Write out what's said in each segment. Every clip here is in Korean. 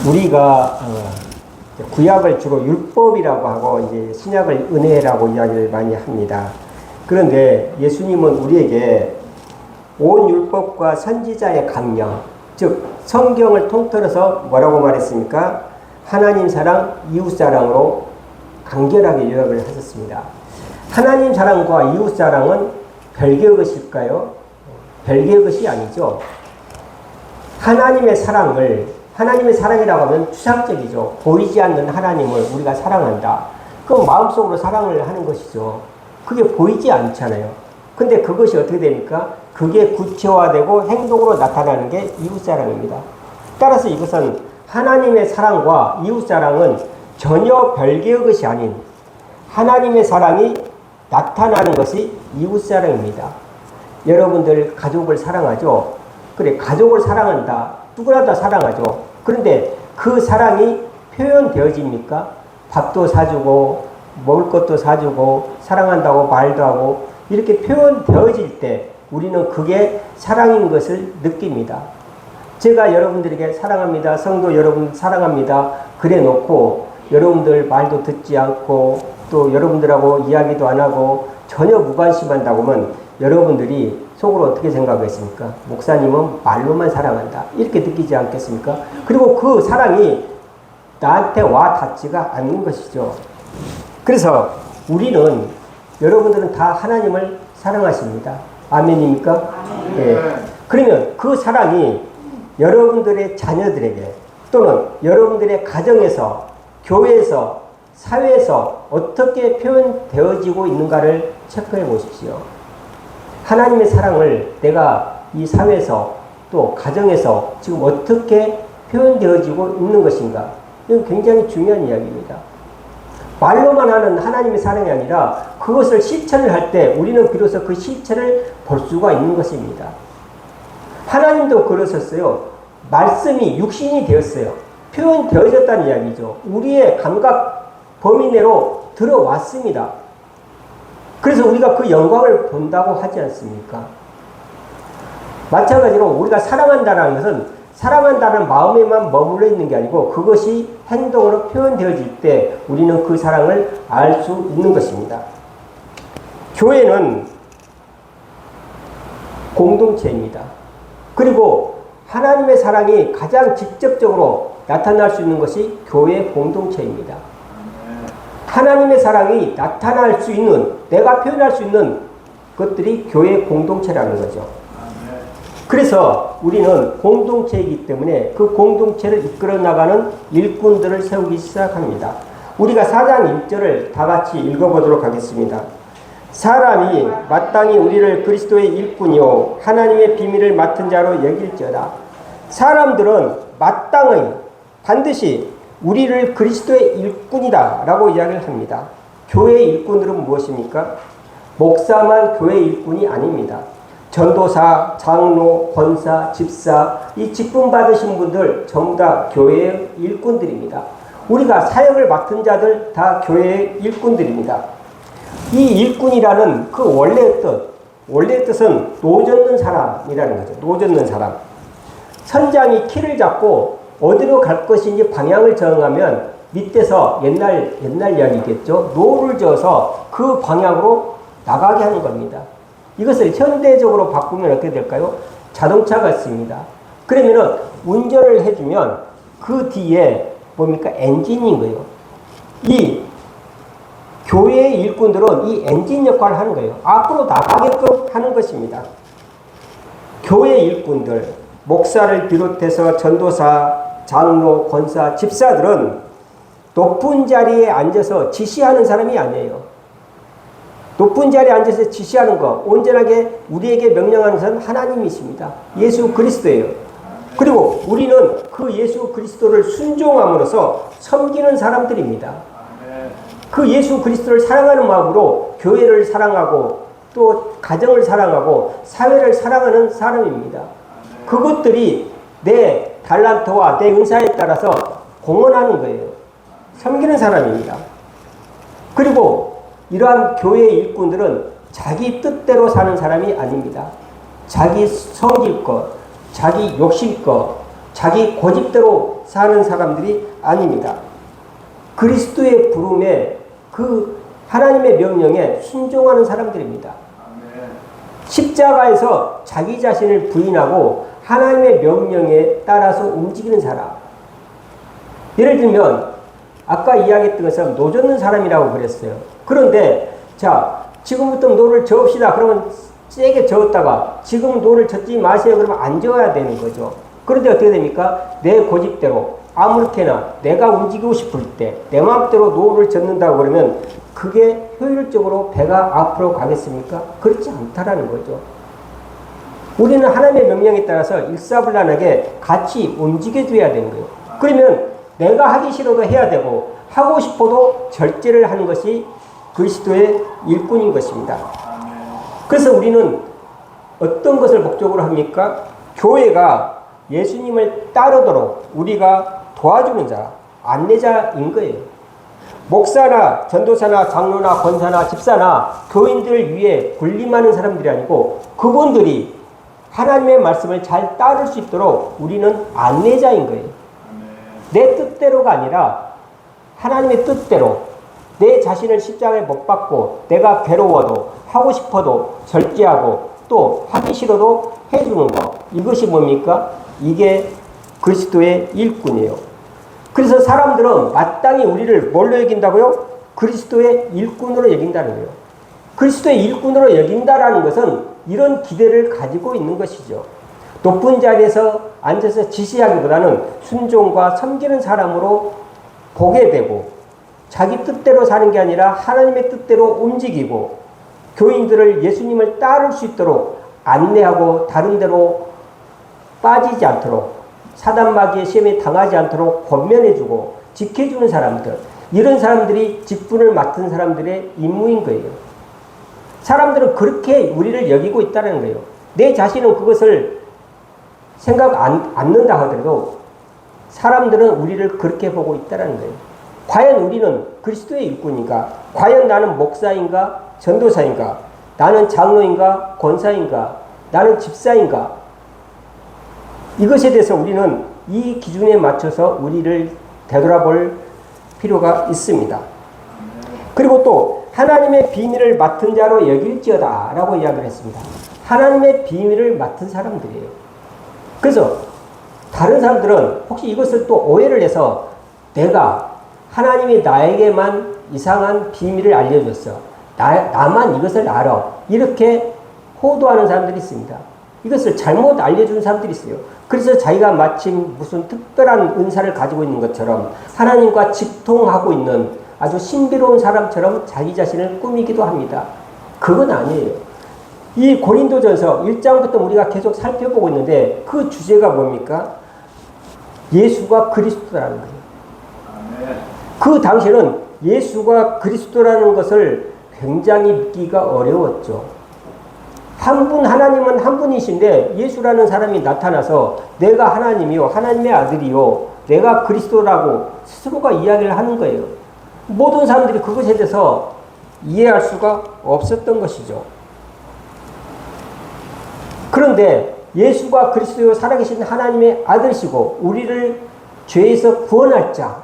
우리가 구약을 주로 율법이라고 하고 이제 신약을 은혜라고 이야기를 많이 합니다. 그런데 예수님은 우리에게 온 율법과 선지자의 강령, 즉 성경을 통틀어서 뭐라고 말했습니까? 하나님 사랑, 이웃 사랑으로 간결하게 요약을 하셨습니다. 하나님 사랑과 이웃 사랑은 별개의 것일까요? 별개의 것이 아니죠. 하나님의 사랑이라고 하면 추상적이죠. 보이지 않는 하나님을 우리가 사랑한다. 그럼 마음속으로 사랑을 하는 것이죠. 그게 보이지 않잖아요. 근데 그것이 어떻게 됩니까? 그게 구체화되고 행동으로 나타나는 게 이웃사랑입니다. 따라서 이것은 하나님의 사랑과 이웃사랑은 전혀 별개의 것이 아닌 하나님의 사랑이 나타나는 것이 이웃사랑입니다. 여러분들 가족을 사랑하죠? 그래, 가족을 사랑한다. 누구나 다 사랑하죠. 그런데 그 사랑이 표현되어집니까? 밥도 사주고 먹을 것도 사주고 사랑한다고 말도 하고 이렇게 표현되어질 때 우리는 그게 사랑인 것을 느낍니다. 제가 여러분들에게 사랑합니다. 성도 여러분 사랑합니다. 그래 놓고 여러분들 말도 듣지 않고 또 여러분들하고 이야기도 안 하고 전혀 무관심한다고 하면 여러분들이 속으로 어떻게 생각하겠습니까? 목사님은 말로만 사랑한다. 이렇게 느끼지 않겠습니까? 그리고 그 사랑이 나한테 와 닿지가 않는 것이죠. 그래서 우리는 여러분들은 다 하나님을 사랑하십니다. 아멘입니까? 아멘. 네. 그러면 그 사랑이 여러분들의 자녀들에게 또는 여러분들의 가정에서 교회에서 사회에서 어떻게 표현되어지고 있는가를 체크해 보십시오. 하나님의 사랑을 내가 이 사회에서 또 가정에서 지금 어떻게 표현되어지고 있는 것인가? 이건 굉장히 중요한 이야기입니다. 말로만 하는 하나님의 사랑이 아니라 그것을 실천을 할 때 우리는 비로소 그 실천을 볼 수가 있는 것입니다. 하나님도 그러셨어요. 말씀이 육신이 되었어요. 표현되어졌다는 이야기죠. 우리의 감각 범위 내로 들어왔습니다. 그래서 우리가 그 영광을 본다고 하지 않습니까? 마찬가지로 우리가 사랑한다는 것은 사랑한다는 마음에만 머물러 있는 게 아니고 그것이 행동으로 표현되어질 때 우리는 그 사랑을 알 수 있는 것입니다. 교회는 공동체입니다. 그리고 하나님의 사랑이 가장 직접적으로 나타날 수 있는 것이 교회 공동체입니다. 하나님의 사랑이 나타날 수 있는, 내가 표현할 수 있는 것들이 교회 공동체라는 거죠. 그래서 우리는 공동체이기 때문에 그 공동체를 이끌어 나가는 일꾼들을 세우기 시작합니다. 우리가 4장 1절을 다 같이 읽어보도록 하겠습니다. 사람이 마땅히 우리를 그리스도의 일꾼이요 하나님의 비밀을 맡은 자로 여길지어다. 사람들은 마땅히 반드시 우리를 그리스도의 일꾼이다 라고 이야기를 합니다. 교회의 일꾼들은 무엇입니까? 목사만 교회의 일꾼이 아닙니다. 전도사, 장로, 권사, 집사, 이 직분 받으신 분들 전부 다 교회의 일꾼들입니다. 우리가 사역을 맡은 자들 다 교회의 일꾼들입니다. 이 일꾼이라는 그 원래의 뜻은 노젓는 사람이라는 거죠. 노젓는 사람. 선장이 키를 잡고 어디로 갈 것인지 방향을 정하면 밑에서 옛날 이야기겠죠. 노를 저어서 그 방향으로 나가게 하는 겁니다. 이것을 현대적으로 바꾸면 어떻게 될까요? 자동차가 있습니다. 그러면은 운전을 해주면 그 뒤에 뭡니까? 엔진인 거예요. 이 교회의 일꾼들은 이 엔진 역할을 하는 거예요. 앞으로 나가게끔 하는 것입니다. 교회 일꾼들, 목사를 비롯해서 전도사, 장로, 권사, 집사들은 높은 자리에 앉아서 지시하는 사람이 아니에요. 높은 자리에 앉아서 지시하는 것, 온전하게 우리에게 명령하는 것은 하나님이십니다. 예수 그리스도예요. 그리고 우리는 그 예수 그리스도를 순종함으로써 섬기는 사람들입니다. 그 예수 그리스도를 사랑하는 마음으로 교회를 사랑하고 또 가정을 사랑하고 사회를 사랑하는 사람입니다. 그것들이 내 달란트와 내 은사에 따라서 공헌하는 거예요. 섬기는 사람입니다. 그리고 이러한 교회의 일꾼들은 자기 뜻대로 사는 사람이 아닙니다. 자기 성질껏, 자기 욕심껏, 자기 고집대로 사는 사람들이 아닙니다. 그리스도의 부름에 그 하나님의 명령에 순종하는 사람들입니다. 십자가에서 자기 자신을 부인하고 하나님의 명령에 따라서 움직이는 사람. 예를 들면 아까 이야기했던 것처럼 노 젓는 사람이라고 그랬어요. 그런데 자, 지금부터 노를 저읍시다. 그러면 세게 저었다가 지금 노를 젓지 마세요. 그러면 안 저어야 되는 거죠. 그런데 어떻게 됩니까? 내 고집대로 아무렇게나 내가 움직이고 싶을 때 내 마음대로 노를 젓는다고 그러면 그게 효율적으로 배가 앞으로 가겠습니까? 그렇지 않다라는 거죠. 우리는 하나님의 명령에 따라서 일사불란하게 같이 움직여줘야 되는 거예요. 그러면 내가 하기 싫어도 해야 되고 하고 싶어도 절제를 하는 것이 그리스도의 일꾼인 것입니다. 그래서 우리는 어떤 것을 목적으로 합니까? 교회가 예수님을 따르도록 우리가 도와주는 자, 안내자인 거예요. 목사나 전도사나 장로나 권사나 집사나 교인들을 위해 군림하는 사람들이 아니고 그분들이 하나님의 말씀을 잘 따를 수 있도록 우리는 안내자인 거예요. 내 뜻대로가 아니라 하나님의 뜻대로 내 자신을 십자가에 못 박고 내가 괴로워도 하고 싶어도 절제하고 또 하기 싫어도 해주는 거. 이것이 뭡니까? 이게 그리스도의 일꾼이에요. 그래서 사람들은 마땅히 우리를 뭘로 여긴다고요? 그리스도의 일꾼으로 여긴다는 거예요. 그리스도의 일꾼으로 여긴다라는 것은 이런 기대를 가지고 있는 것이죠. 높은 자리에서 앉아서 지시하기보다는 순종과 섬기는 사람으로 보게 되고 자기 뜻대로 사는 게 아니라 하나님의 뜻대로 움직이고 교인들을 예수님을 따를 수 있도록 안내하고 다른 데로 빠지지 않도록 사단마귀의 시험에 당하지 않도록 권면해주고 지켜주는 사람들, 이런 사람들이 직분을 맡은 사람들의 임무인 거예요. 사람들은 그렇게 우리를 여기고 있다는 거예요. 내 자신은 그것을 생각 않는다 하더라도 사람들은 우리를 그렇게 보고 있다는 거예요. 과연 우리는 그리스도의 일꾼인가? 과연 나는 목사인가? 전도사인가? 나는 장로인가? 권사인가? 나는 집사인가? 이것에 대해서 우리는 이 기준에 맞춰서 우리를 되돌아볼 필요가 있습니다. 그리고 또 하나님의 비밀을 맡은 자로 여길지어다 라고 이야기를 했습니다. 하나님의 비밀을 맡은 사람들이에요. 그래서 다른 사람들은 혹시 이것을 또 오해를 해서 내가 하나님이 나에게만 이상한 비밀을 알려줬어. 나만 이것을 알아. 이렇게 호도하는 사람들이 있습니다. 이것을 잘못 알려주는 사람들이 있어요. 그래서 자기가 마침 무슨 특별한 은사를 가지고 있는 것처럼 하나님과 직통하고 있는 아주 신비로운 사람처럼 자기 자신을 꾸미기도 합니다. 그건 아니에요. 이 고린도전서 1장부터 우리가 계속 살펴보고 있는데 그 주제가 뭡니까? 예수가 그리스도라는 거예요. 그 당시에는 예수가 그리스도라는 것을 굉장히 믿기가 어려웠죠. 하나님은 한 분이신데 예수라는 사람이 나타나서 내가 하나님이요, 하나님의 아들이요, 내가 그리스도라고 스스로가 이야기를 하는 거예요. 모든 사람들이 그것에 대해서 이해할 수가 없었던 것이죠. 그런데 예수가 그리스도요 살아계신 하나님의 아들이시고 우리를 죄에서 구원할 자,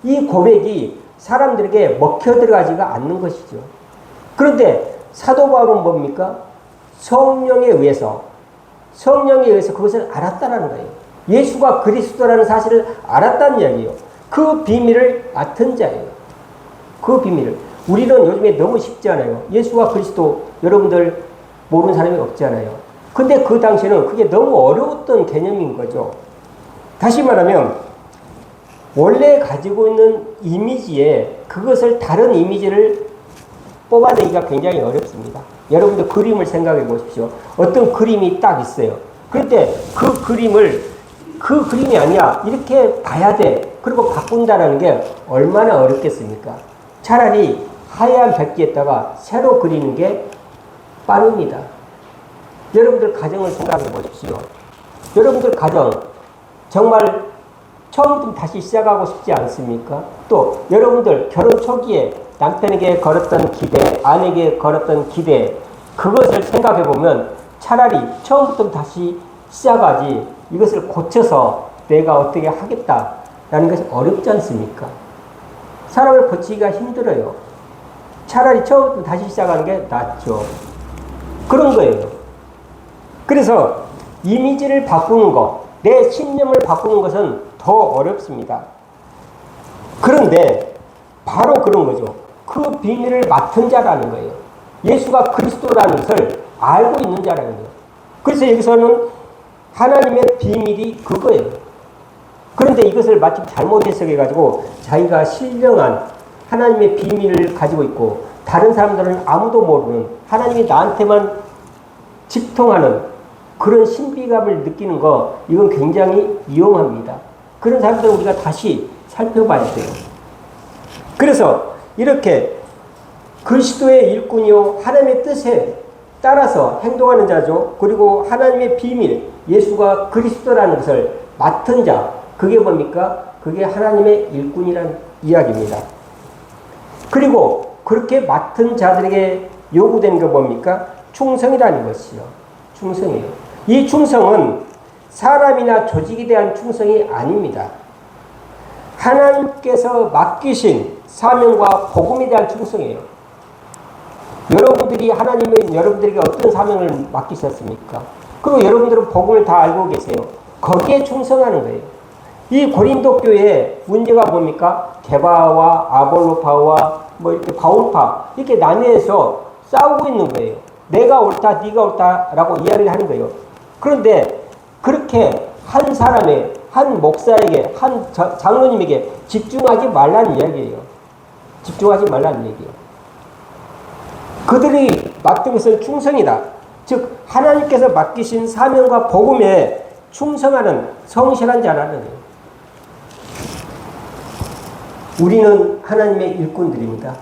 이 고백이 사람들에게 먹혀 들어가지가 않는 것이죠. 그런데 사도 바울은 뭡니까? 성령에 의해서 그것을 알았다는 거예요. 예수가 그리스도라는 사실을 알았다는 이야기예요. 그 비밀을 맡은 자예요. 그 비밀을. 우리는 요즘에 너무 쉽지 않아요. 예수가 그리스도 여러분들 모르는 사람이 없잖아요. 근데 그 당시에는 그게 너무 어려웠던 개념인 거죠. 다시 말하면 원래 가지고 있는 이미지에 그것을 다른 이미지를 뽑아내기가 굉장히 어렵습니다. 여러분들 그림을 생각해 보십시오. 어떤 그림이 딱 있어요. 그런데 그 그림이 아니야. 이렇게 봐야 돼. 그리고 바꾼다는 게 얼마나 어렵겠습니까? 차라리 하얀 백지에다가 새로 그리는 게 빠릅니다. 여러분들 가정을 생각해 보십시오. 여러분들 가정 정말 처음부터 다시 시작하고 싶지 않습니까? 또 여러분들 결혼 초기에 남편에게 걸었던 기대, 아내에게 걸었던 기대, 그것을 생각해 보면 차라리 처음부터 다시 시작하지 이것을 고쳐서 내가 어떻게 하겠다라는 것이 어렵지 않습니까? 사람을 고치기가 힘들어요. 차라리 처음부터 다시 시작하는 게 낫죠. 그런 거예요. 그래서 이미지를 바꾸는 것, 내 신념을 바꾸는 것은 더 어렵습니다. 그런데 바로 그런 거죠. 그 비밀을 맡은 자라는 거예요. 예수가 그리스도라는 것을 알고 있는 자라는 거예요. 그래서 여기서는 하나님의 비밀이 그거예요. 그런데 이것을 마치 잘못 해석해가지고 자기가 신령한 하나님의 비밀을 가지고 있고 다른 사람들은 아무도 모르는 하나님이 나한테만 직통하는 그런 신비감을 느끼는 거, 이건 굉장히 위험합니다. 그런 사람들은 우리가 다시 살펴봐야 돼요. 그래서 이렇게 그리스도의 일꾼이요 하나님의 뜻에 따라서 행동하는 자죠. 그리고 하나님의 비밀, 예수가 그리스도라는 것을 맡은 자, 그게 뭡니까? 그게 하나님의 일꾼이라는 이야기입니다. 그리고 그렇게 맡은 자들에게 요구되는 게 뭡니까? 충성이라는 것이요. 충성이에요. 이 충성은 사람이나 조직에 대한 충성이 아닙니다. 하나님께서 맡기신 사명과 복음에 대한 충성이에요. 여러분들이 하나님은 여러분들에게 어떤 사명을 맡기셨습니까? 그리고 여러분들은 복음을 다 알고 계세요. 거기에 충성하는 거예요. 이 고린도 교회의 문제가 뭡니까? 게바와 아볼로파와 이렇게 바울파 이렇게 나뉘어서 싸우고 있는 거예요. 내가 옳다, 네가 옳다라고 이야기를 하는 거예요. 그런데 그렇게 한 사람의 한 목사에게 한 장로님에게 집중하지 말라는 이야기예요. 집중하지 말라는 얘기예요. 그들이 맡은 것은 충성이다. 즉 하나님께서 맡기신 사명과 복음에 충성하는 성실한 자라는 거예요. 우리는 하나님의 일꾼들입니다.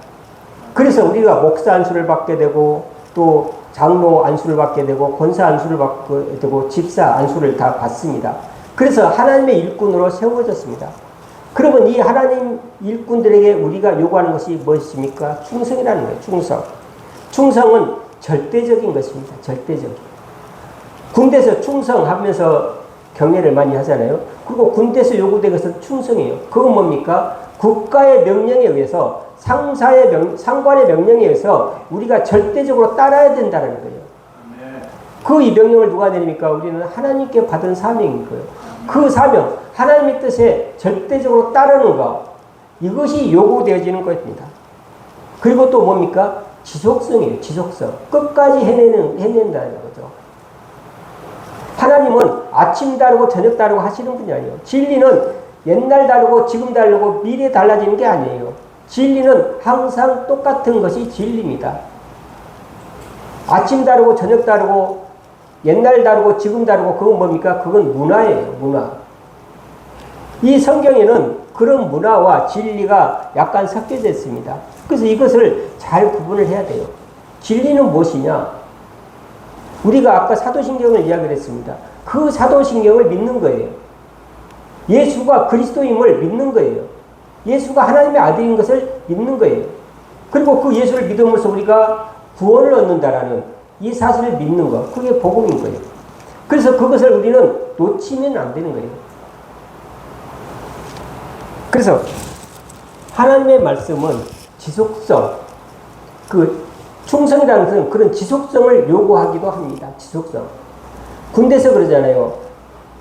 그래서 우리가 목사 안수를 받게 되고 또 장로 안수를 받게 되고 권사 안수를 받게 되고 집사 안수를 다 받습니다. 그래서 하나님의 일꾼으로 세워졌습니다. 그러면 이 하나님 일꾼들에게 우리가 요구하는 것이 무엇입니까? 충성이라는 거예요. 충성. 충성은 절대적인 것입니다. 절대적인. 군대에서 충성하면서 경례를 많이 하잖아요. 그리고 군대에서 요구되는 것은 충성이에요. 그건 뭡니까? 국가의 명령에 의해서 상관의 명령에 의해서 우리가 절대적으로 따라야 된다는 거예요. 그 이 명령을 누가 내립니까? 우리는 하나님께 받은 사명인 거예요. 그 사명, 하나님의 뜻에 절대적으로 따르는 것, 이것이 요구되어지는 것입니다. 그리고 또 뭡니까? 지속성이에요. 지속성. 끝까지 해낸다는 거죠. 하나님은 아침 다르고 저녁 다르고 하시는 분이 아니에요. 진리는 옛날 다르고 지금 다르고 미래 달라지는 게 아니에요. 진리는 항상 똑같은 것이 진리입니다. 아침 다르고 저녁 다르고 옛날 다르고 지금 다르고 그건 뭡니까? 그건 문화예요. 문화. 이 성경에는 그런 문화와 진리가 약간 섞여져 있습니다. 그래서 이것을 잘 구분을 해야 돼요. 진리는 무엇이냐? 우리가 아까 사도신경을 이야기를 했습니다. 그 사도신경을 믿는 거예요. 예수가 그리스도임을 믿는 거예요. 예수가 하나님의 아들인 것을 믿는 거예요. 그리고 그 예수를 믿음으로써 우리가 구원을 얻는다라는 이 사실을 믿는 것, 그게 복음인 거예요. 그래서 그것을 우리는 놓치면 안 되는 거예요. 그래서 하나님의 말씀은 지속성, 충성이라는 것은 그런 지속성을 요구하기도 합니다. 지속성. 군대에서 그러잖아요.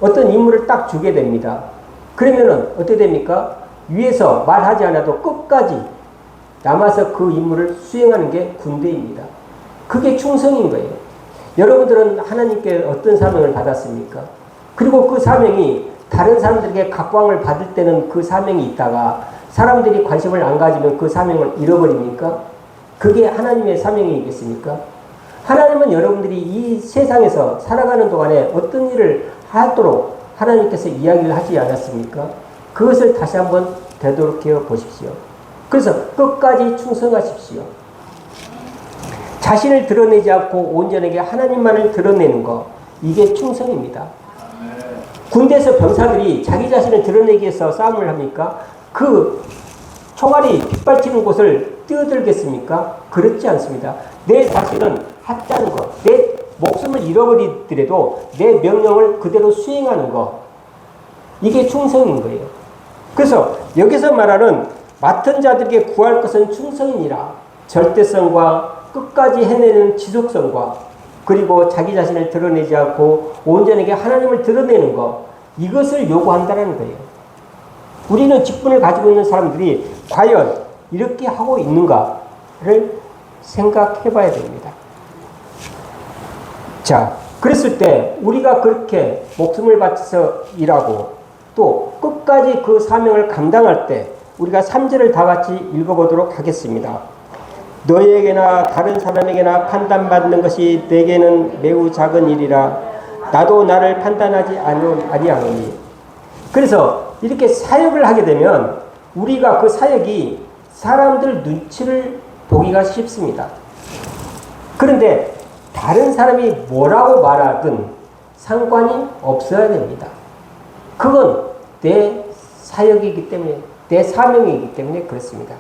어떤 임무를 딱 주게 됩니다. 그러면은 어떻게 됩니까? 위에서 말하지 않아도 끝까지 남아서 그 임무를 수행하는 게 군대입니다. 그게 충성인 거예요. 여러분들은 하나님께 어떤 사명을 받았습니까? 그리고 그 사명이 다른 사람들에게 각광을 받을 때는 그 사명이 있다가 사람들이 관심을 안 가지면 그 사명을 잃어버립니까? 그게 하나님의 사명이겠습니까? 하나님은 여러분들이 이 세상에서 살아가는 동안에 어떤 일을 하도록 하나님께서 이야기를 하지 않았습니까? 그것을 다시 한번 되돌이켜 보십시오. 그래서 끝까지 충성하십시오. 자신을 드러내지 않고 온전하게 하나님만을 드러내는 것, 이게 충성입니다. 군대에서 병사들이 자기 자신을 드러내기 위해서 싸움을 합니까? 그 총알이 빗발치는 곳을 뛰어들겠습니까? 그렇지 않습니다. 내 자신은 하찮은 것, 내 목숨을 잃어버리더라도 내 명령을 그대로 수행하는 것, 이게 충성인 거예요. 그래서 여기서 말하는 맡은 자들에게 구할 것은 충성이니라. 절대성과 끝까지 해내는 지속성과 그리고 자기 자신을 드러내지 않고 온전하게 하나님을 드러내는 것, 이것을 요구한다는 거예요. 우리는 직분을 가지고 있는 사람들이 과연 이렇게 하고 있는가를 생각해 봐야 됩니다. 자, 그랬을 때 우리가 그렇게 목숨을 바쳐서 일하고 또 끝까지 그 사명을 감당할 때 우리가 3절을 다 같이 읽어보도록 하겠습니다. 너희에게나 다른 사람에게나 판단받는 것이 내게는 매우 작은 일이라 나도 나를 판단하지 아니하노니. 그래서 이렇게 사역을 하게 되면 우리가 그 사역이 사람들 눈치를 보기가 쉽습니다. 그런데 다른 사람이 뭐라고 말하든 상관이 없어야 됩니다. 그건 내 사역이기 때문에, 내 사명이기 때문에 그렇습니다.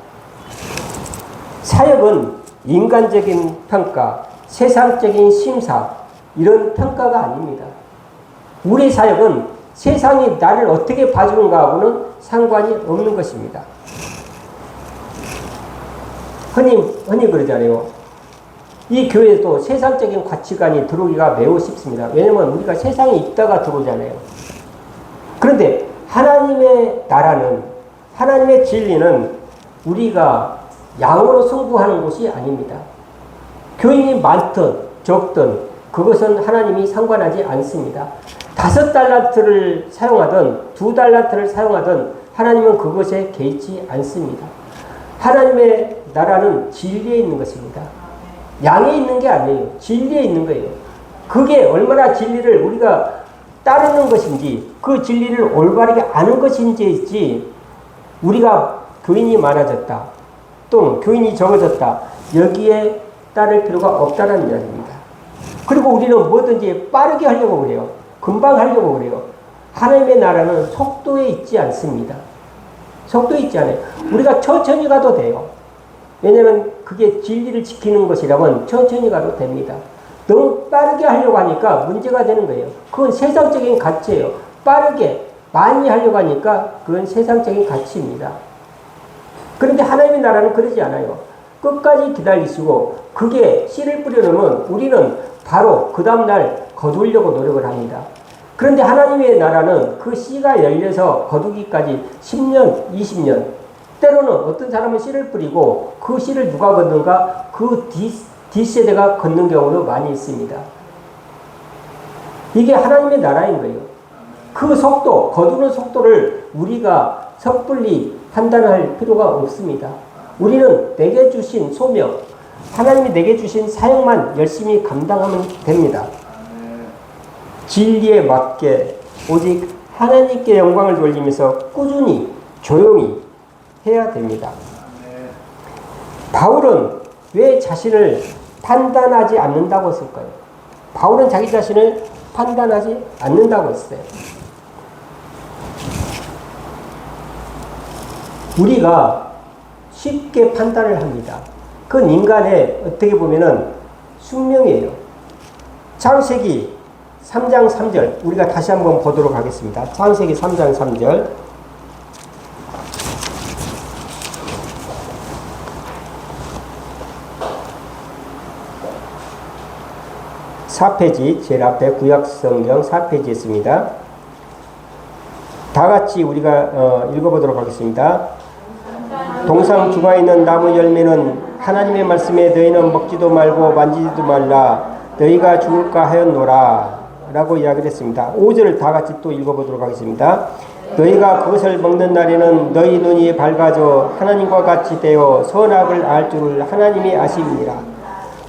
사역은 인간적인 평가, 세상적인 심사, 이런 평가가 아닙니다. 우리 사역은 세상이 나를 어떻게 봐주는가 하고는 상관이 없는 것입니다. 흔히 그러잖아요. 이 교회에도 세상적인 가치관이 들어오기가 매우 쉽습니다. 왜냐하면 우리가 세상에 있다가 들어오잖아요. 그런데 하나님의 나라는, 하나님의 진리는 우리가 양으로 승부하는 곳이 아닙니다. 교인이 많든 적든 그것은 하나님이 상관하지 않습니다. 5달란트를 사용하든 2달란트를 사용하든 하나님은 그것에 개의치 않습니다. 하나님의 나라는 진리에 있는 것입니다. 양에 있는 게 아니에요. 진리에 있는 거예요. 그게 얼마나 진리를 우리가 따르는 것인지, 그 진리를 올바르게 아는 것인지, 우리가 교인이 많아졌다, 또는 교인이 적어졌다, 여기에 따를 필요가 없다는 이야기입니다. 그리고 우리는 뭐든지 빠르게 하려고 그래요. 금방 하려고 그래요. 하나님의 나라는 속도에 있지 않습니다. 속도에 있지 않아요. 우리가 천천히 가도 돼요. 왜냐하면 그게 진리를 지키는 것이라면 천천히 가도 됩니다. 너무 빠르게 하려고 하니까 문제가 되는 거예요. 그건 세상적인 가치예요. 빠르게 많이 하려고 하니까 그건 세상적인 가치입니다. 그런데 하나님의 나라는 그러지 않아요. 끝까지 기다리시고 그게 씨를 뿌려놓으면 우리는 바로 그 다음날 거두려고 노력을 합니다. 그런데 하나님의 나라는 그 씨가 열려서 거두기까지 10년, 20년, 때로는 어떤 사람은 씨를 뿌리고 그 씨를 누가 걷는가? 그 뒷세대가 걷는 경우도 많이 있습니다. 이게 하나님의 나라인 거예요. 그 속도, 거두는 속도를 우리가 섣불리 판단할 필요가 없습니다. 우리는 내게 주신 소명, 하나님이 내게 주신 사역만 열심히 감당하면 됩니다. 진리에 맞게 오직 하나님께 영광을 돌리면서 꾸준히 조용히 해야 됩니다. 바울은 왜 자신을 판단하지 않는다고 했을까요? 바울은 자기 자신을 판단하지 않는다고 했어요. 우리가 쉽게 판단을 합니다. 그건 인간의 어떻게 보면은 숙명이에요. 창세기 3장 3절 우리가 다시 한번 보도록 하겠습니다. 창세기 3장 3절 4페이지 제일 앞에 구약성경 4페이지에 있습니다. 다 같이 우리가 읽어보도록 하겠습니다. 동상 중앙에 있는 나무 열매는 하나님의 말씀에 너희는 먹지도 말고 만지지도 말라 너희가 죽을까 하였노라 라고 이야기를 했습니다. 5절을 다 같이 또 읽어보도록 하겠습니다. 너희가 그것을 먹는 날에는 너희 눈이 밝아져 하나님과 같이 되어 선악을 알 줄을 하나님이 아심이니라.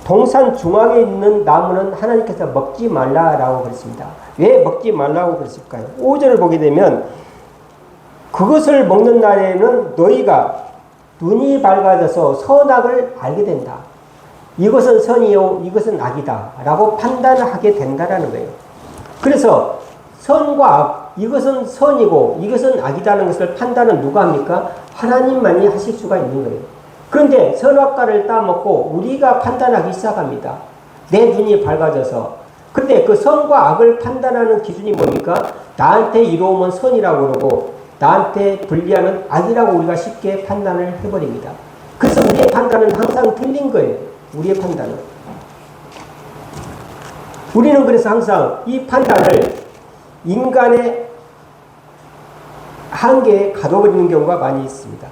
동산 중앙에 있는 나무는 하나님께서 먹지 말라라고 그랬습니다. 왜 먹지 말라고 그랬을까요? 5절을 보게 되면 그것을 먹는 날에는 너희가 눈이 밝아져서 선악을 알게 된다. 이것은 선이요 이것은 악이다 라고 판단을 하게 된다라는 거예요. 그래서 선과 악, 이것은 선이고 이것은 악이다는 것을 판단은 누가 합니까? 하나님만이 하실 수가 있는 거예요. 그런데 선악과를 따먹고 우리가 판단하기 시작합니다. 내 눈이 밝아져서 근데 그 선과 악을 판단하는 기준이 뭡니까? 나한테 이로우면 선이라고 그러고 나한테 불리하면 악이라고 우리가 쉽게 판단을 해버립니다. 그래서 우리의 판단은 항상 틀린 거예요. 우리의 판단은. 우리는 그래서 항상 이 판단을 인간의 한계에 가둬버리는 경우가 많이 있습니다.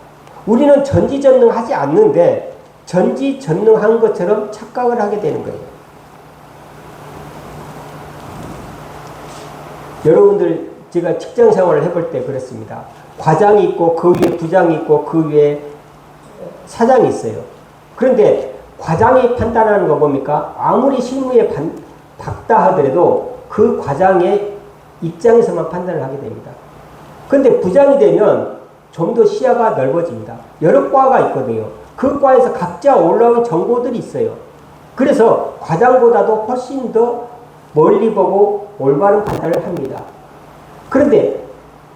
우리는 전지전능하지 않는데 전지전능한 것처럼 착각을 하게 되는 거예요. 여러분들 제가 직장 생활을 해볼 때 그렇습니다. 과장이 있고 그 위에 부장이 있고 그 위에 사장이 있어요. 그런데 과장이 판단하는 거 뭡니까? 아무리 실무에 박다 하더라도 그 과장의 입장에서만 판단을 하게 됩니다. 그런데 부장이 되면 좀 더 시야가 넓어집니다. 여러 과가 있거든요. 그 과에서 각자 올라온 정보들이 있어요. 그래서 과장보다도 훨씬 더 멀리 보고 올바른 판단을 합니다. 그런데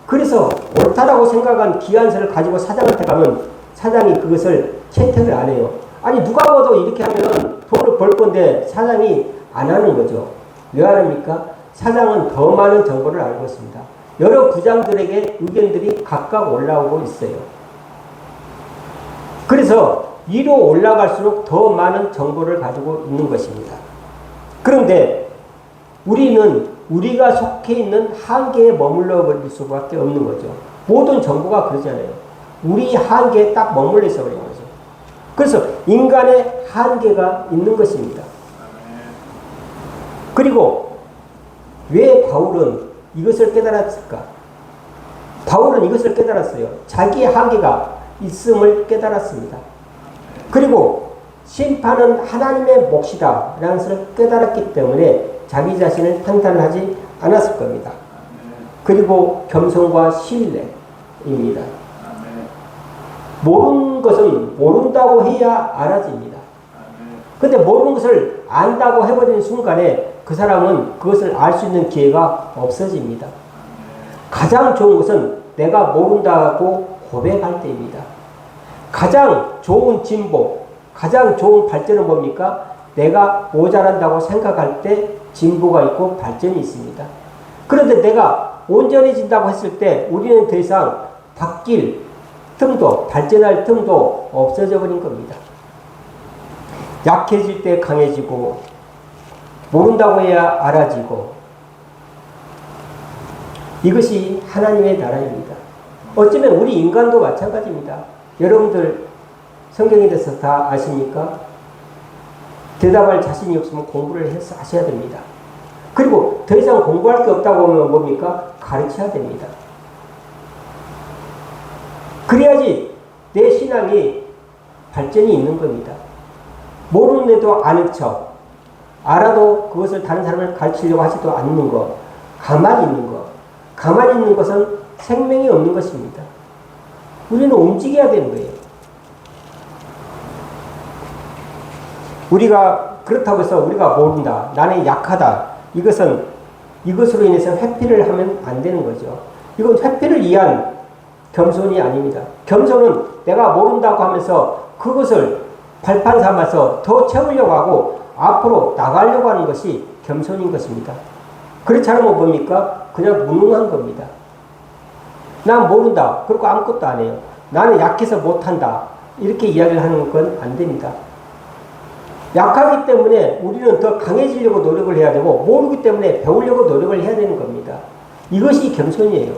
그래서 옳다라고 생각한 기한서를 가지고 사장한테 가면 사장이 그것을 채택을 안 해요. 아니 누가 봐도 이렇게 하면 돈을 벌 건데 사장이 안 하는 거죠. 왜 안 합니까? 사장은 더 많은 정보를 알고 있습니다. 여러 부장들에게 의견들이 각각 올라오고 있어요. 그래서 위로 올라갈수록 더 많은 정보를 가지고 있는 것입니다. 그런데 우리는 우리가 속해 있는 한계에 머물러 버릴 수밖에 없는 거죠. 모든 정보가 그러잖아요. 우리 한계에 딱 머물러 있어 버린 거죠. 그래서 인간의 한계가 있는 것입니다. 그리고 왜 바울은 이것을 깨달았을까? 바울은 이것을 깨달았어요. 자기의 한계가 있음을 깨달았습니다. 그리고 심판은 하나님의 몫이다 라는 것을 깨달았기 때문에 자기 자신을 판단하지 않았을 겁니다. 그리고 겸손과 신뢰입니다. 모르는 것은 모른다고 해야 알아집니다. 그런데 모르는 것을 안다고 해버리는 순간에 그 사람은 그것을 알 수 있는 기회가 없어집니다. 가장 좋은 것은 내가 모른다고 고백할 때입니다. 가장 좋은 진보, 가장 좋은 발전은 뭡니까? 내가 모자란다고 생각할 때 진보가 있고 발전이 있습니다. 그런데 내가 온전해진다고 했을 때 우리는 더 이상 바뀔 틈도, 발전할 틈도 없어져 버린 겁니다. 약해질 때 강해지고 모른다고 해야 알아지고 이것이 하나님의 나라입니다. 어쩌면 우리 인간도 마찬가지입니다. 여러분들 성경에 대해서 다 아십니까? 대답할 자신이 없으면 공부를 해서 하셔야 됩니다. 그리고 더 이상 공부할 게 없다고 하면 뭡니까? 가르쳐야 됩니다. 그래야지 내 신앙이 발전이 있는 겁니다. 모르는 애도 아는 척, 알아도 그것을 다른 사람을 가르치려고 하지도 않는 것, 가만히 있는 것. 가만히 있는 것은 생명이 없는 것입니다. 우리는 움직여야 되는 거예요. 우리가 그렇다고 해서 우리가 모른다, 나는 약하다, 이것으로 인해서 회피를 하면 안 되는 거죠. 이건 회피를 위한 겸손이 아닙니다. 겸손은 내가 모른다고 하면서 그것을 발판 삼아서 더 채우려고 하고 앞으로 나가려고 하는 것이 겸손인 것입니다. 그렇지 않으면 뭡니까? 그냥 무능한 겁니다. 난 모른다. 그리고 아무것도 안 해요. 나는 약해서 못한다. 이렇게 이야기를 하는 건 안 됩니다. 약하기 때문에 우리는 더 강해지려고 노력을 해야 되고 모르기 때문에 배우려고 노력을 해야 되는 겁니다. 이것이 겸손이에요.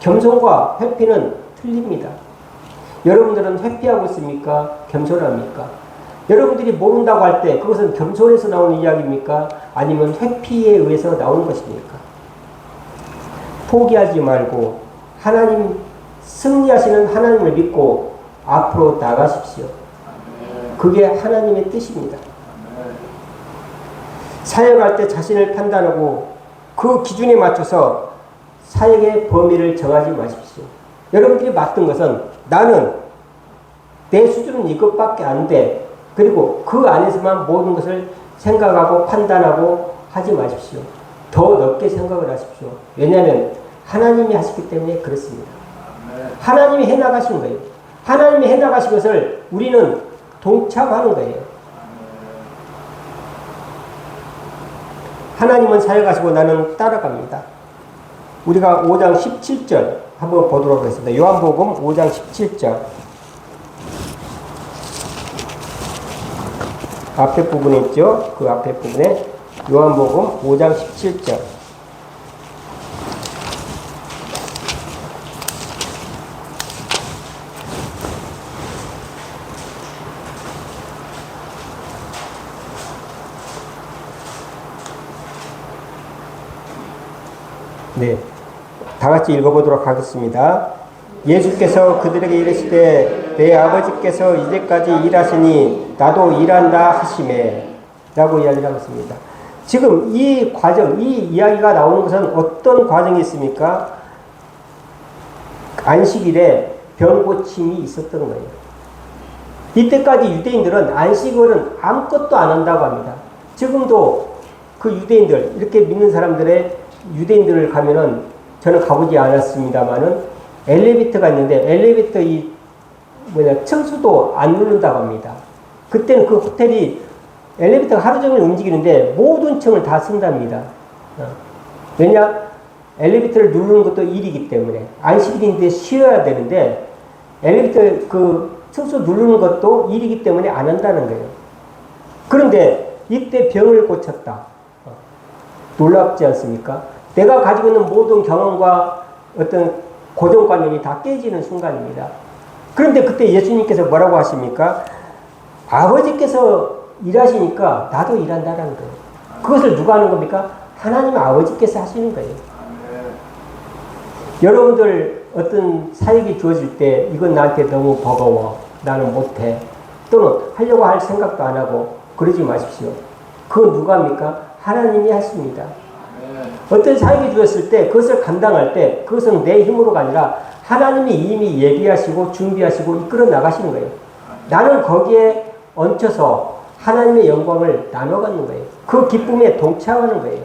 겸손과 회피는 틀립니다. 여러분들은 회피하고 있습니까? 겸손합니까? 여러분들이 모른다고 할 때 그것은 겸손에서 나오는 이야기입니까? 아니면 회피에 의해서 나오는 것입니까? 포기하지 말고 하나님, 승리하시는 하나님을 믿고 앞으로 나가십시오. 그게 하나님의 뜻입니다. 사역할 때 자신을 판단하고 그 기준에 맞춰서 사역의 범위를 정하지 마십시오. 여러분들이 맡은 것은 나는 내 수준은 이것밖에 안 돼. 그리고 그 안에서만 모든 것을 생각하고 판단하고 하지 마십시오. 더 넓게 생각을 하십시오. 왜냐하면 하나님이 하시기 때문에 그렇습니다. 하나님이 해나가신 거예요. 하나님이 해나가신 것을 우리는 동참하는 거예요. 하나님은 사역하시고 나는 따라갑니다. 우리가 5장 17절 한번 보도록 하겠습니다. 요한복음 5장 17절. 앞에 부분에 있죠. 그 앞에 부분에 요한복음 5장 17절. 네, 다 같이 읽어보도록 하겠습니다. 예수께서 그들에게 이르시되 내 아버지께서 이제까지 일하시니 나도 일한다 하시매 라고 이야기를 하고 있습니다. 지금 이 과정, 이 이야기가 나오는 것은 어떤 과정이 있습니까? 안식일에 병 고침이 있었던 거예요. 이때까지 유대인들은 안식일은 아무것도 안 한다고 합니다. 지금도 그 유대인들, 이렇게 믿는 사람들의 유대인들을 가면은 저는 가보지 않았습니다만은 엘리베이터가 있는데 엘리베이터 층수도 안 누른다고 합니다. 그때는 그 호텔이 엘리베이터가 하루 종일 움직이는데 모든 층을 다 쓴답니다. 왜냐? 엘리베이터를 누르는 것도 일이기 때문에 안식일인데 쉬어야 되는데 엘리베이터 그 층수 누르는 것도 일이기 때문에 안 한다는 거예요. 그런데 이때 병을 고쳤다. 놀랍지 않습니까? 내가 가지고 있는 모든 경험과 어떤 고정관념이 다 깨지는 순간입니다. 그런데 그때 예수님께서 뭐라고 하십니까? 아버지께서 일하시니까 나도 일한다라는 거예요. 그것을 누가 하는 겁니까? 하나님 아버지께서 하시는 거예요. 여러분들 어떤 사역이 주어질 때 이건 나한테 너무 버거워. 나는 못해. 또는 하려고 할 생각도 안 하고 그러지 마십시오. 그건 누가 합니까? 하나님이 하십니다. 어떤 사역이 주었을 때 그것을 감당할 때 그것은 내 힘으로가 아니라 하나님이 이미 예비하시고 준비하시고 이끌어 나가시는 거예요. 나는 거기에 얹혀서 하나님의 영광을 나눠 갖는 거예요. 그 기쁨에 동참하는 거예요.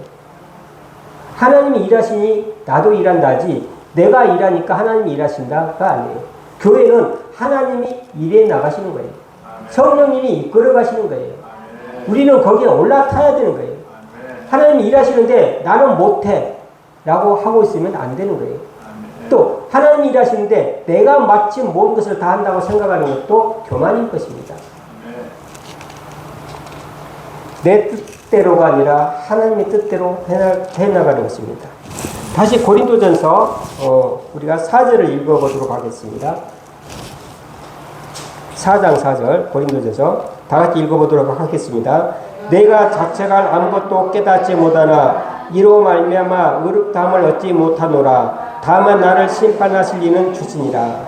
하나님이 일하시니 나도 일한다지 내가 일하니까 하나님이 일하신다가 아니에요. 교회는 하나님이 일해 나가시는 거예요. 성령님이 이끌어 가시는 거예요. 우리는 거기에 올라타야 되는 거예요. 하나님이 일하시는데 나는 못해 라고 하고 있으면 안 되는 거예요. 또 하나님이 일하시는데 내가 마침 모든 것을 다 한다고 생각하는 것도 교만인 것입니다. 내 뜻대로가 아니라 하나님의 뜻대로 해나가는 것입니다. 다시 고린도전서 우리가 4절을 읽어보도록 하겠습니다. 4장 4절 고린도전서 다 같이 읽어보도록 하겠습니다. 내가 자책할 아무것도 깨닫지 못하나 이로 말미암아 의롭다함을 얻지 못하노라. 다만 나를 심판하실 이는 주시니라.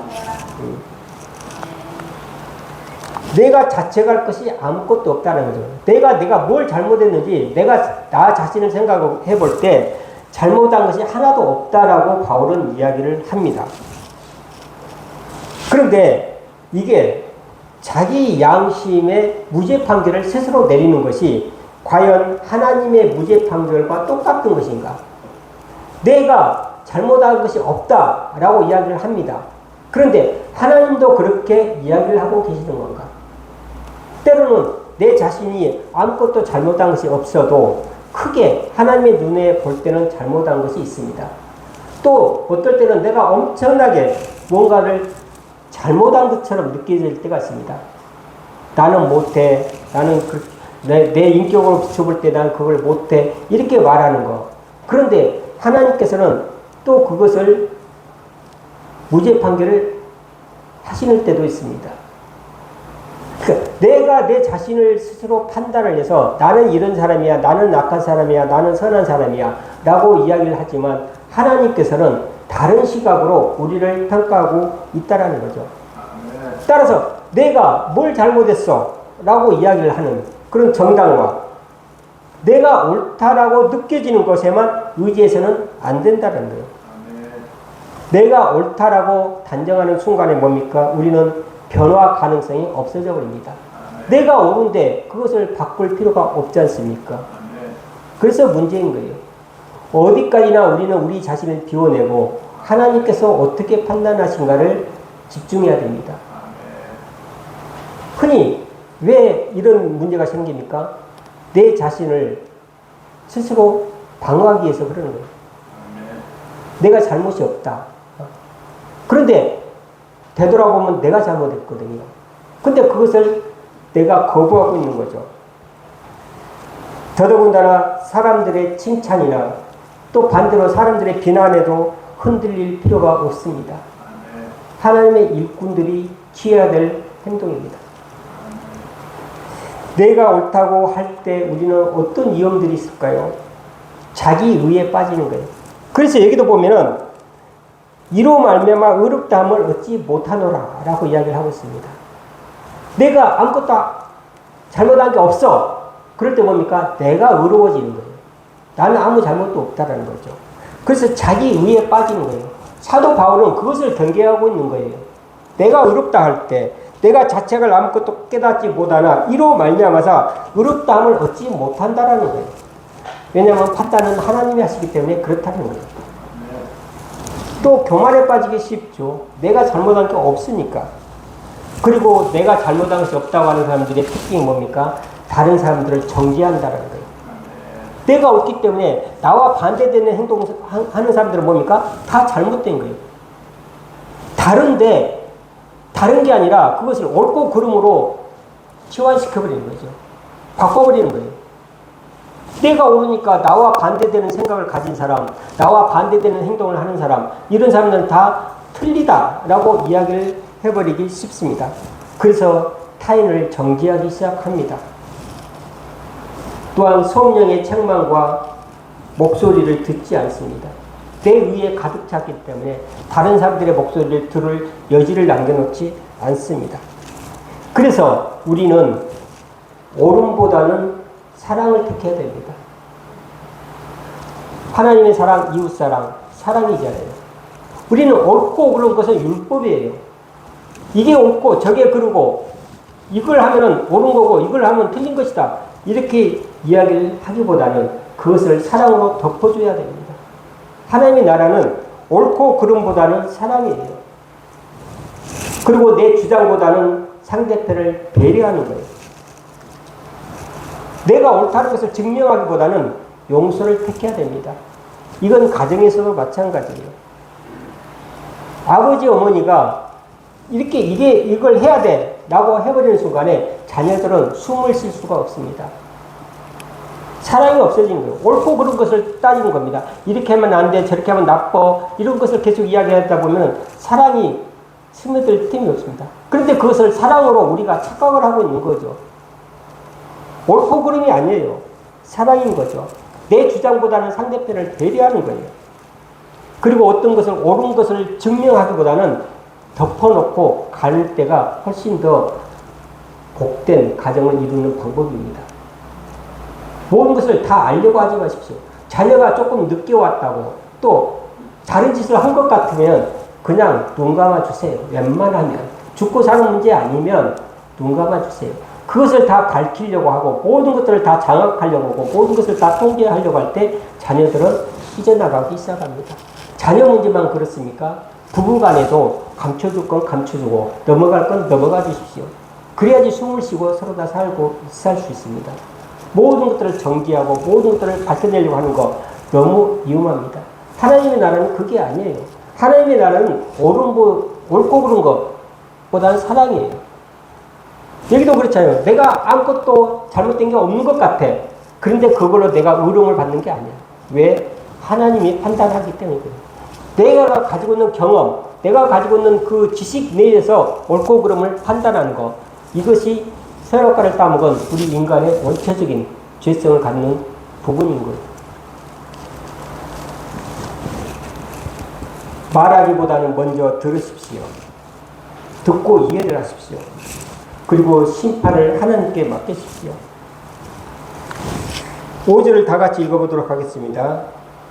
내가 자책할 것이 아무것도 없다는 거죠. 내가 뭘 잘못했는지 내가 나 자신을 생각해 볼 때 잘못한 것이 하나도 없다라고 바울은 이야기를 합니다. 그런데 이게 자기 양심의 무죄 판결을 스스로 내리는 것이 과연 하나님의 무죄 판결과 똑같은 것인가? 내가 잘못한 것이 없다라고 이야기를 합니다. 그런데 하나님도 그렇게 이야기를 하고 계시는 건가? 때로는 내 자신이 아무것도 잘못한 것이 없어도 크게 하나님의 눈에 볼 때는 잘못한 것이 있습니다. 또 어떨 때는 내가 엄청나게 뭔가를 잘못한 것처럼 느껴질 때가 있습니다. 나는 못해. 나는 내 인격으로 비춰볼 때 난 그걸 못해. 이렇게 말하는 거. 그런데 하나님께서는 또 그것을 무죄 판결을 하시는 때도 있습니다. 그러니까 내가 내 자신을 스스로 판단을 해서 나는 이런 사람이야. 나는 악한 사람이야. 나는 선한 사람이야. 라고 이야기를 하지만 하나님께서는 다른 시각으로 우리를 평가하고 있다라는 거죠. 따라서 내가 뭘 잘못했어 라고 이야기를 하는 그런 정당화, 내가 옳다라고 느껴지는 것에만 의지해서는 안 된다는 거예요. 내가 옳다라고 단정하는 순간에 뭡니까? 우리는 변화 가능성이 없어져 버립니다. 내가 옳은데 그것을 바꿀 필요가 없지 않습니까? 그래서 문제인 거예요. 어디까지나 우리는 우리 자신을 비워내고 하나님께서 어떻게 판단하신가를 집중해야 됩니다. 흔히 왜 이런 문제가 생깁니까? 내 자신을 스스로 방어하기 위해서 그러는 거예요. 내가 잘못이 없다. 그런데 되돌아보면 내가 잘못했거든요. 근데 그것을 내가 거부하고 있는 거죠. 더더군다나 사람들의 칭찬이나 또 반대로 사람들의 비난에도 흔들릴 필요가 없습니다. 하나님의 일꾼들이 취해야 될 행동입니다. 내가 옳다고 할 때 우리는 어떤 위험들이 있을까요? 자기 의에 빠지는 거예요. 그래서 여기도 보면은 이로 말미암아 의롭다함을 얻지 못하노라 라고 이야기를 하고 있습니다. 내가 아무것도 잘못한 게 없어. 그럴 때 뭡니까? 내가 의로워지는 거예요. 나는 아무 잘못도 없다라는 거죠. 그래서 자기 의에 빠지는 거예요. 사도 바울은 그것을 경계하고 있는 거예요. 내가 의롭다 할 때 내가 자책을 아무것도 깨닫지 못하나 이로 말미암아서 의롭다함을 얻지 못한다라는 거예요. 왜냐하면 판단은 하나님이 하시기 때문에 그렇다는 거예요. 또 교만에 빠지기 쉽죠. 내가 잘못한 게 없으니까. 그리고 내가 잘못한 것이 없다고 하는 사람들의 특징이 뭡니까? 다른 사람들을 정죄한다는 거예요. 내가 없기 때문에 나와 반대되는 행동하는 사람들은 뭡니까? 다 잘못된 거예요. 다른 게 아니라 그것을 옳고 그름으로 치환시켜버리는 거죠. 바꿔버리는 거예요. 내가 옳으니까 나와 반대되는 생각을 가진 사람, 나와 반대되는 행동을 하는 사람, 이런 사람들은 다 틀리다라고 이야기를 해버리기 쉽습니다. 그래서 타인을 정죄하기 시작합니다. 또한 성령의 책망과 목소리를 듣지 않습니다. 내 위에 가득 찼기 때문에 다른 사람들의 목소리를 들을 여지를 남겨놓지 않습니다. 그래서 우리는 옳음보다는 사랑을 택해야 됩니다. 하나님의 사랑, 이웃사랑, 사랑이잖아요. 우리는 옳고 그른 것은 율법이에요. 이게 옳고 저게 그르고 이걸 하면 옳은 거고 이걸 하면 틀린 것이다. 이렇게 이야기를 하기보다는 그것을 사랑으로 덮어줘야 됩니다. 하나님의 나라는 옳고 그름보다는 사랑이에요. 그리고 내 주장보다는 상대편을 배려하는 거예요. 내가 옳다는 것을 증명하기보다는 용서를 택해야 됩니다. 이건 가정에서도 마찬가지예요. 아버지, 어머니가 이걸 해야 돼 라고 해버리는 순간에 자녀들은 숨을 쉴 수가 없습니다. 사랑이 없어지는 거예요. 옳고 그른 것을 따지는 겁니다. 이렇게 하면 안 돼, 저렇게 하면 나빠, 이런 것을 계속 이야기하다 보면 사랑이 스며들 틈이 없습니다. 그런데 그것을 사랑으로 우리가 착각을 하고 있는 거죠. 옳고 그름이 아니에요. 사랑인 거죠. 내 주장보다는 상대편을 배려하는 거예요. 그리고 어떤 것을 옳은 것을 증명하기보다는 덮어놓고 갈 때가 훨씬 더 복된 가정을 이루는 방법입니다. 모든 것을 다 알려고 하지 마십시오. 자녀가 조금 늦게 왔다고 또 다른 짓을 한 것 같으면 그냥 눈 감아주세요. 웬만하면. 죽고 사는 문제 아니면 눈 감아주세요. 그것을 다 밝히려고 하고 모든 것들을 다 장악하려고 하고 모든 것을 다 통제하려고 할 때 자녀들은 휘저나가기 시작합니다. 자녀 문제만 그렇습니까? 부부간에도 감춰줄 건 감춰주고 넘어갈 건 넘어가 주십시오. 그래야지 숨을 쉬고 서로 다 살 수 있습니다. 모든 것들을 정지하고 모든 것들을 밝혀내려고 하는 거 너무 위험합니다. 하나님의 나라는 그게 아니에요. 하나님의 나라는 옳고 그른 것보다는 사랑이에요. 여기도 그렇잖아요. 내가 아무것도 잘못된 게 없는 것 같아. 그런데 그걸로 내가 의로움을 받는 게 아니야. 왜? 하나님이 판단하기 때문에 그래요. 내가 가지고 있는 경험, 내가 가지고 있는 그 지식 내에서 옳고 그름을 판단하는 것, 이것이 선악과를 따먹은 우리 인간의 원초적인 죄성을 갖는 부분인 거예요. 말하기보다는 먼저 들으십시오. 듣고 이해를 하십시오. 그리고 심판을 하나님께 맡기십시오. 5절을 다 같이 읽어보도록 하겠습니다.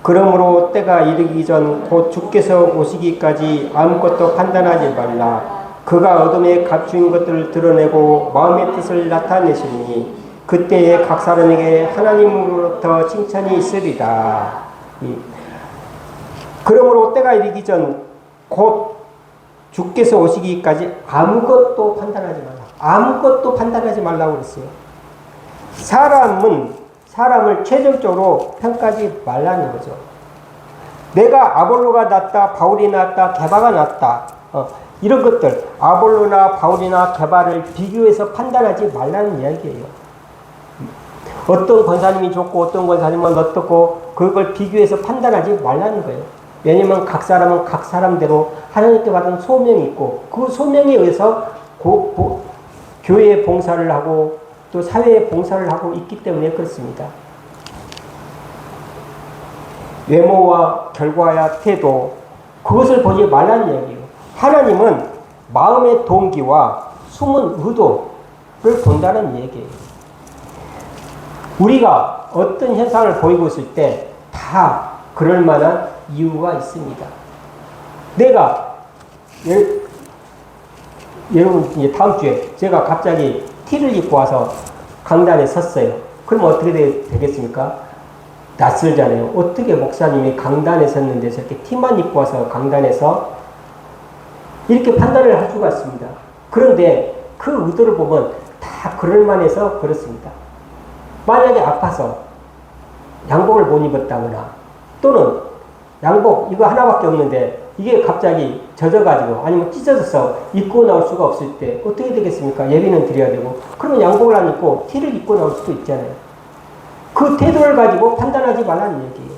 그러므로 때가 이르기 전 곧 주께서 오시기까지 아무것도 판단하지 말라. 그가 어둠에 감추인 것들을 드러내고 마음의 뜻을 나타내시니 그때에 각 사람에게 하나님으로부터 칭찬이 있으리라. 그러므로 때가 이르기 전 곧 주께서 오시기까지 아무것도 판단하지 말라. 아무것도 판단하지 말라고 그랬어요. 사람을 최종적으로 평가하지 말라는 거죠. 내가 아볼로가 낫다, 바울이 낫다, 게바가 낫다. 이런 것들, 아볼로나 바울이나 게바를 비교해서 판단하지 말라는 이야기예요. 어떤 권사님이 좋고 어떤 권사님은 어떻고 그걸 비교해서 판단하지 말라는 거예요. 왜냐면 각 사람은 각 사람대로 하나님께 받은 소명이 있고 그 소명에 의해서 교회에 봉사를 하고 또 사회에 봉사를 하고 있기 때문에 그렇습니다. 외모와 결과야 태도, 그것을 보지 말라는 이야기예요. 하나님은 마음의 동기와 숨은 의도를 본다는 얘기예요. 우리가 어떤 현상을 보이고 있을 때 다 그럴 만한 이유가 있습니다. 내가 여러분 이제 다음 주에 제가 갑자기 티를 입고 와서 강단에 섰어요. 그럼 어떻게 되겠습니까? 낯설잖아요. 어떻게 목사님이 강단에 섰는데 저렇게 티만 입고 와서 강단에서 이렇게 판단을 할 수가 있습니다. 그런데 그 의도를 보면 다 그럴만해서 그렇습니다. 만약에 아파서 양복을 못 입었다거나 또는 양복 이거 하나밖에 없는데 이게 갑자기 젖어가지고 아니면 찢어져서 입고 나올 수가 없을 때 어떻게 되겠습니까? 예비는 드려야 되고 그러면 양복을 안 입고 티를 입고 나올 수도 있잖아요. 그 태도를 가지고 판단하지 말라는 얘기예요.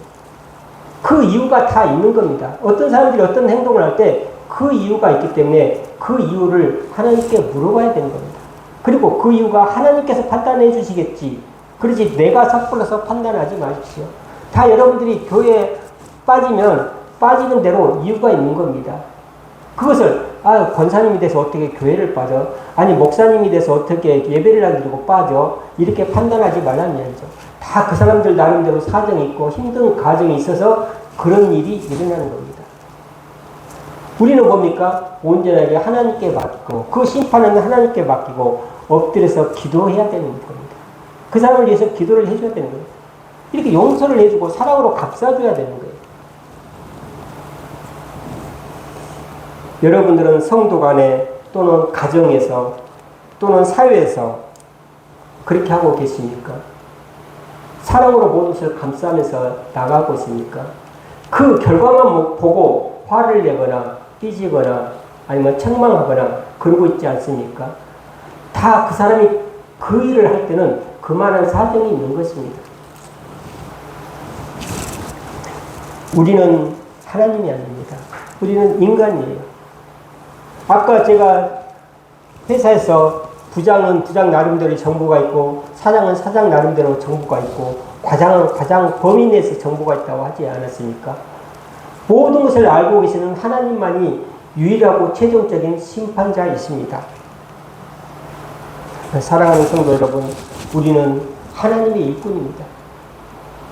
그 이유가 다 있는 겁니다. 어떤 사람들이 어떤 행동을 할 때 그 이유가 있기 때문에 그 이유를 하나님께 물어봐야 되는 겁니다. 그리고 그 이유가 하나님께서 판단해 주시겠지. 그러지 내가 섣불러서 판단하지 마십시오. 다 여러분들이 교회에 빠지면 빠지는 대로 이유가 있는 겁니다. 그것을 권사님이 돼서 어떻게 교회를 빠져? 아니 목사님이 돼서 어떻게 예배를 안 드리고 빠져? 이렇게 판단하지 말라는 얘기죠. 다 그 사람들 나름대로 사정이 있고 힘든 가정이 있어서 그런 일이 일어나는 겁니다. 우리는 뭡니까? 온전하게 하나님께 맡기고 그 심판은 하나님께 맡기고 엎드려서 기도해야 되는 겁니다. 그 사람을 위해서 기도를 해줘야 되는 거예요. 이렇게 용서를 해주고 사랑으로 갚아줘야 되는 거예요. 여러분들은 성도 간에 또는 가정에서 또는 사회에서 그렇게 하고 계십니까? 사랑으로 모든 것을 감싸면서 나가고 있습니까? 그 결과만 보고 화를 내거나 삐지거나 아니면 책망하거나 그러고 있지 않습니까? 다 그 사람이 그 일을 할 때는 그만한 사정이 있는 것입니다. 우리는 하나님이 아닙니다. 우리는 인간이에요. 아까 제가 회사에서 부장은 부장 나름대로 정보가 있고 사장은 사장 나름대로 정보가 있고 과장은 과장 범위 내에서 정보가 있다고 하지 않았습니까? 모든 것을 알고 계시는 하나님만이 유일하고 최종적인 심판자이십니다. 사랑하는 성도 여러분, 우리는 하나님의 일꾼입니다.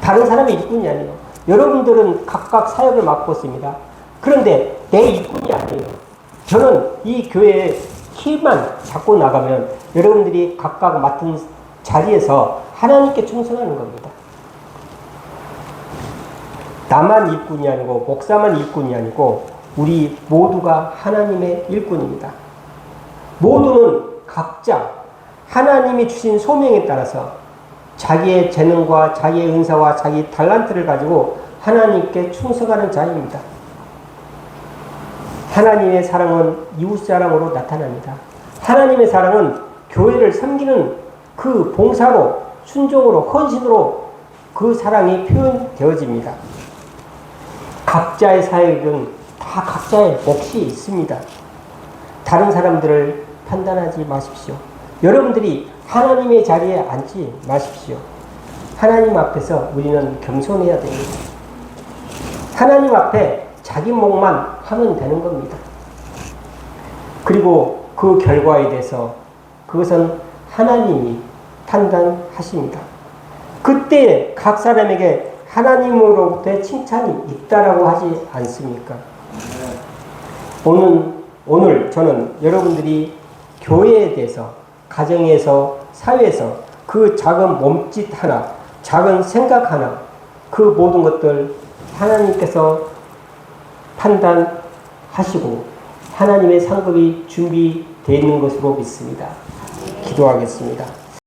다른 사람의 일꾼이 아니에요. 여러분들은 각각 사역을 맡고 있습니다. 그런데 내 일꾼이 아니에요. 저는 이 교회에 키만 잡고 나가면 여러분들이 각각 맡은 자리에서 하나님께 충성하는 겁니다. 나만 일꾼이 아니고 목사만 일꾼이 아니고 우리 모두가 하나님의 일꾼입니다. 모두는 각자 하나님이 주신 소명에 따라서 자기의 재능과 자기의 은사와 자기 달란트를 가지고 하나님께 충성하는 자입니다. 하나님의 사랑은 이웃사랑으로 나타납니다. 하나님의 사랑은 교회를 섬기는 그 봉사로, 순종으로, 헌신으로 그 사랑이 표현되어집니다. 각자의 사역은 다 각자의 몫이 있습니다. 다른 사람들을 판단하지 마십시오. 여러분들이 하나님의 자리에 앉지 마십시오. 하나님 앞에서 우리는 겸손해야 됩니다. 하나님 앞에 자기 몫만 하면 되는 겁니다. 그리고 그 결과에 대해서 그것은 하나님이 판단하십니다. 그때 각 사람에게 하나님으로부터의 칭찬이 있다라고 하지 않습니까? 오늘 저는 여러분들이 교회에 대해서 가정에서 사회에서 그 작은 몸짓 하나, 작은 생각 하나, 그 모든 것들 하나님께서 판단하시고 하나님의 상급이 준비되어 있는 것으로 믿습니다. 기도하겠습니다.